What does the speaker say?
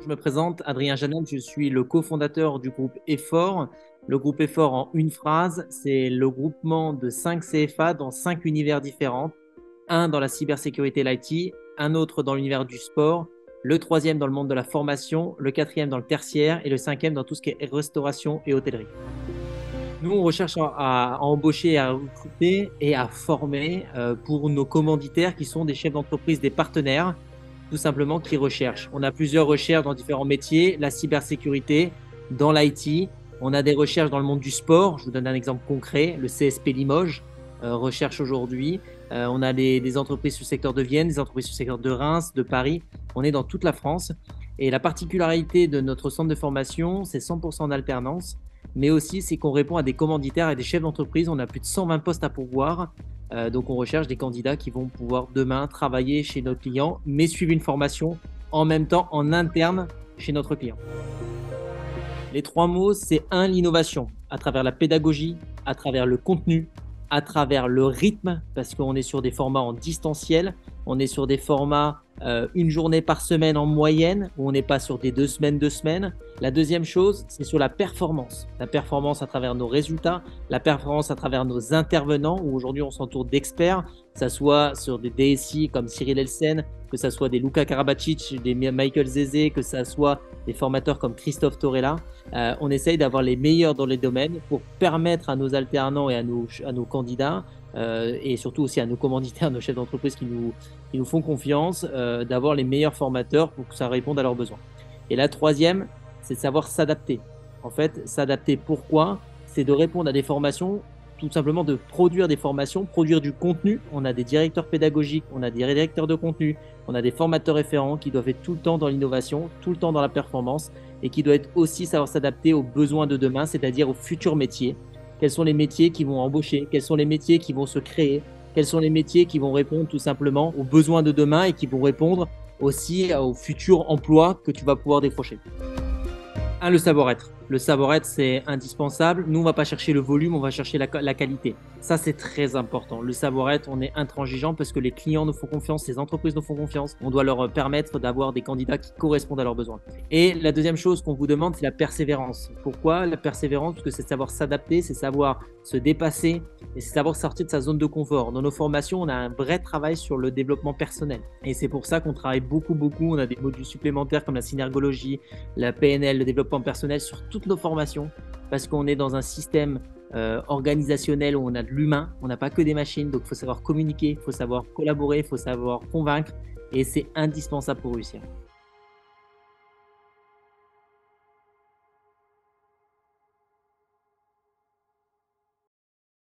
Je me présente, Adrien Janel, je suis le cofondateur du groupe Effort. Le groupe Effort, en une phrase, c'est le groupement de 5 CFA dans 5 univers différents. Un dans la cybersécurité et l'IT, un autre dans l'univers du sport, le troisième dans le monde de la formation, le quatrième dans le tertiaire et le cinquième dans tout ce qui est restauration et hôtellerie. Nous, on recherche à embaucher, à recruter et à former pour nos commanditaires qui sont des chefs d'entreprise, des partenaires, tout simplement qui recherchent. On a plusieurs recherches dans différents métiers, la cybersécurité, dans l'IT. On a des recherches dans le monde du sport. Je vous donne un exemple concret, le CSP Limoges recherche aujourd'hui. On a des entreprises sur le secteur de Vienne, des entreprises sur le secteur de Reims, de Paris. On est dans toute la France. Et la particularité de notre centre de formation, c'est 100% d'alternance, mais aussi c'est qu'on répond à des commanditaires et des chefs d'entreprise. On a plus de 120 postes à pourvoir. Donc on recherche des candidats qui vont pouvoir demain travailler chez nos clients, mais suivre une formation en même temps en interne chez notre client. Les trois mots, c'est l'innovation, à travers la pédagogie, à travers le contenu, à travers le rythme, parce qu'on est sur des formats en distanciel, on est sur des formats une journée par semaine en moyenne, où on n'est pas sur des 2 semaines. La deuxième chose, c'est sur la performance à travers nos résultats, la performance à travers nos intervenants, où aujourd'hui on s'entoure d'experts, que ce soit sur des DSI comme Cyril Elsen, que ce soit des Luka Karabatic, des Michael Zezé, que ce soit des formateurs comme Christophe Torella. On essaye d'avoir les meilleurs dans les domaines pour permettre à nos alternants et à nos candidats et surtout aussi à nos commanditaires, nos chefs d'entreprise qui nous font confiance, d'avoir les meilleurs formateurs pour que ça réponde à leurs besoins. Et la troisième, c'est de savoir s'adapter. En fait, s'adapter pourquoi? C'est de répondre à des formations, tout simplement de produire des formations, produire du contenu. On a des directeurs pédagogiques, on a des rédacteurs de contenu, on a des formateurs référents qui doivent être tout le temps dans l'innovation, tout le temps dans la performance et qui doivent aussi savoir s'adapter aux besoins de demain, c'est-à-dire aux futurs métiers. Quels sont les métiers qui vont embaucher? Quels sont les métiers qui vont se créer? Quels sont les métiers qui vont répondre tout simplement aux besoins de demain et qui vont répondre aussi aux futurs emplois que tu vas pouvoir décrocher? Le savoir-être. Le savoir-être, c'est indispensable. Nous, on ne va pas chercher le volume, on va chercher la qualité. Ça, c'est très important. Le savoir-être, on est intransigeant parce que les clients nous font confiance, les entreprises nous font confiance. On doit leur permettre d'avoir des candidats qui correspondent à leurs besoins. Et la deuxième chose qu'on vous demande, c'est la persévérance. Pourquoi la persévérance? Parce que c'est savoir s'adapter, c'est savoir se dépasser et c'est savoir sortir de sa zone de confort. Dans nos formations, on a un vrai travail sur le développement personnel. Et c'est pour ça qu'on travaille beaucoup. On a des modules supplémentaires comme la synergologie, la PNL, le développement personnel sur toutes nos formations parce qu'on est dans un système organisationnel où on a de l'humain, on n'a pas que des machines, donc il faut savoir communiquer, il faut savoir collaborer, il faut savoir convaincre et c'est indispensable pour réussir.